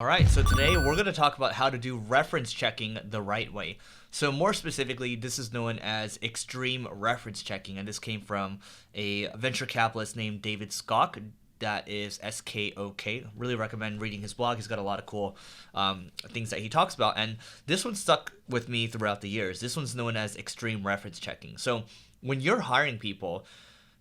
All right, so today we're going to talk about how to do reference checking the right way. So more specifically, this is known as extreme reference checking, and this came from a venture capitalist named David Skok. That is Skok. Really recommend reading his blog. He's got a lot of cool things that he talks about, and this one stuck with me throughout the years. This one's known as extreme reference checking. So when you're hiring people,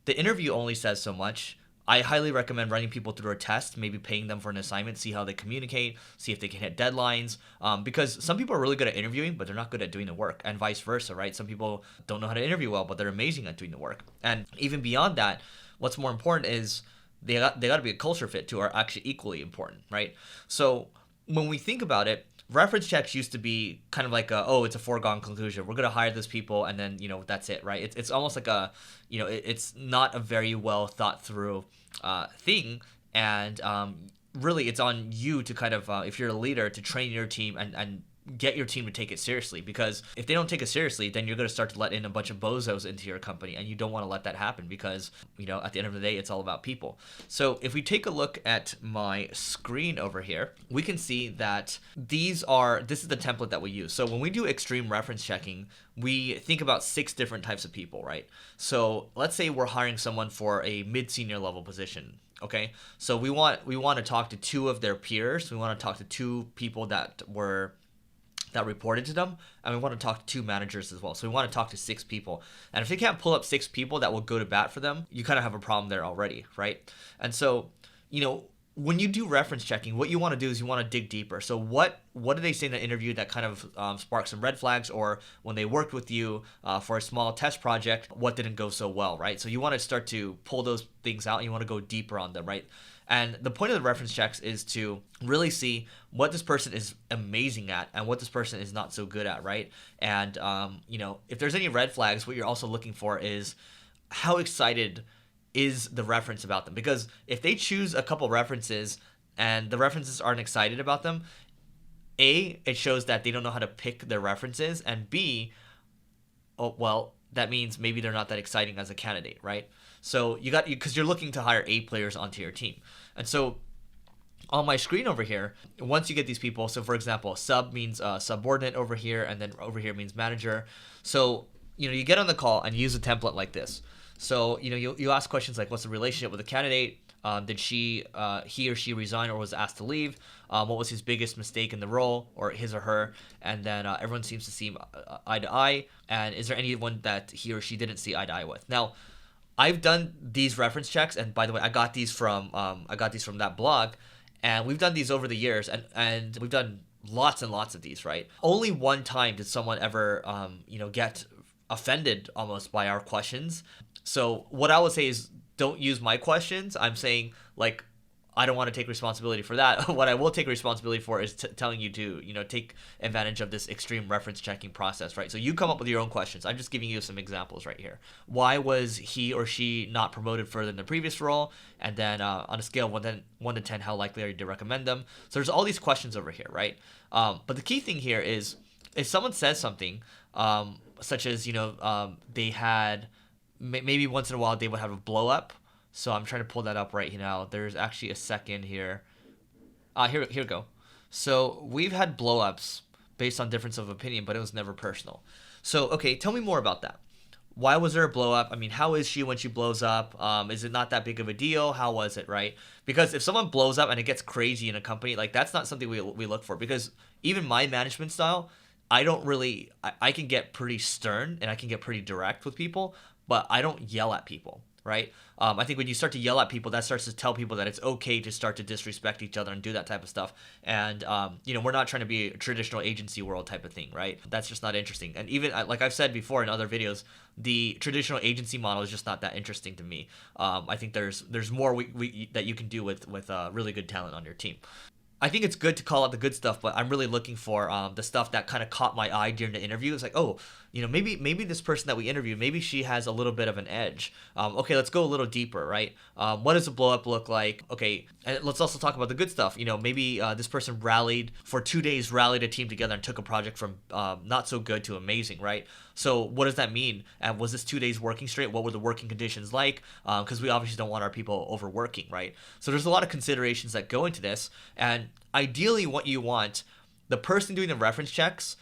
the interview only says so much. I highly recommend running people through a test, maybe paying them for an assignment, see how they communicate, see if they can hit deadlines. Because some people are really good at interviewing, but they're not good at doing the work, and vice versa, right? Some people don't know how to interview well, but they're amazing at doing the work. And even beyond that, what's more important is they got to be a culture fit too, are actually equally important, right? So when we think about it, reference checks used to be kind of like it's a foregone conclusion. We're gonna hire those people, and then that's it, right? It's almost like it's not a very well thought through thing, and really it's on you to kind of if you're a leader, to train your team and get your team to take it seriously, because if they don't take it seriously, then you're going to start to let in a bunch of bozos into your company, and you don't want to let that happen, because at the end of the day, it's all about people. So if we take a look at my screen over here, we can see that this is the template that we use. So when we do extreme reference checking, we think about 6 different types of people, right? So let's say we're hiring someone for a mid-senior level position. Okay, so we want to talk to 2 of their peers. We want to talk to 2 people that reported to them, and we want to talk to 2 managers as well. So we want to talk to 6 people. And if they can't pull up 6 people that will go to bat for them, you kind of have a problem there already, right? And so, when you do reference checking, what you want to do is you want to dig deeper. So what did they say in the interview that kind of sparked some red flags, or when they worked with you for a small test project, what didn't go so well, right? So you want to start to pull those things out, and you want to go deeper on them, right? And the point of the reference checks is to really see what this person is amazing at and what this person is not so good at, right? And, if there's any red flags, what you're also looking for is how excited is the reference about them. Because if they choose a couple references and the references aren't excited about them, A, it shows that they don't know how to pick their references, and B, that means maybe they're not that exciting as a candidate, right? So because you're looking to hire A players onto your team. And so on my screen over here, once you get these people, so for example, sub means subordinate over here, and then over here means manager. So, you get on the call and use a template like this. So, you ask questions like, what's the relationship with the candidate? Did he or she resign or was asked to leave? What was his biggest mistake in the role, or his or her? And then everyone seems to see eye to eye. And is there anyone that he or she didn't see eye to eye with? Now, I've done these reference checks, and by the way, I got these from that blog, and we've done these over the years, and we've done lots and lots of these, right? Only one time did someone ever get offended almost by our questions. So what I would say is, don't use my questions. I'm saying, like, I don't want to take responsibility for that. What I will take responsibility for is telling you to, take advantage of this extreme reference checking process, right? So you come up with your own questions. I'm just giving you some examples right here. Why was he or she not promoted further than the previous role? And then on a scale of 1 to 10, how likely are you to recommend them? So there's all these questions over here, right? But the key thing here is, if someone says something, such as, they had, maybe once in a while they would have a blow up. So I'm trying to pull that up right now. There's actually a second here. Here we go. So we've had blow-ups based on difference of opinion, but it was never personal. So, okay, tell me more about that. Why was there a blow-up? I mean, how is she when she blows up? Is it not that big of a deal? How was it, right? Because if someone blows up and it gets crazy in a company, like, that's not something we look for. Because even my management style, I can get pretty stern and I can get pretty direct with people, but I don't yell at people. Right? I think when you start to yell at people, that starts to tell people that it's okay to start to disrespect each other and do that type of stuff. And, we're not trying to be a traditional agency world type of thing, right? That's just not interesting. And even, like I've said before in other videos, the traditional agency model is just not that interesting to me. I think there's more that you can do with really good talent on your team. I think it's good to call out the good stuff, but I'm really looking for the stuff that kind of caught my eye during the interview. It's like, maybe this person that we interview, maybe she has a little bit of an edge. Okay, let's go a little deeper, right? What does a blow up look like? Okay, and let's also talk about the good stuff. Maybe this person rallied for 2 days, rallied a team together and took a project from not so good to amazing, right? So what does that mean? And was this 2 days working straight? What were the working conditions like? Because we obviously don't want our people overworking, right? So there's a lot of considerations that go into this. And ideally, what you want, the person doing the reference checks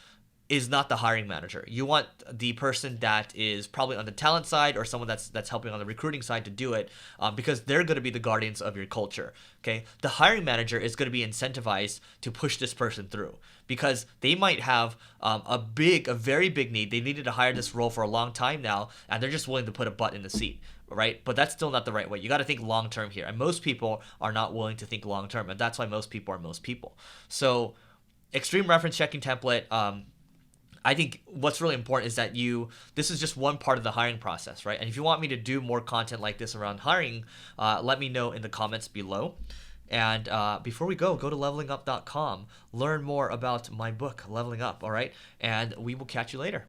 is not the hiring manager. You want the person that is probably on the talent side or someone that's helping on the recruiting side to do it, because they're going to be the guardians of your culture. Okay, the hiring manager is going to be incentivized to push this person through because they might have a very big need. They needed to hire this role for a long time now, and they're just willing to put a butt in the seat. Right, but that's still not the right way. You got to think long term here, and most people are not willing to think long term, and that's why most people are most people. So, extreme reference checking template. I think what's really important is that this is just one part of the hiring process, right? And if you want me to do more content like this around hiring, let me know in the comments below. And before we go to levelingup.com, learn more about my book, Leveling Up, all right? And we will catch you later.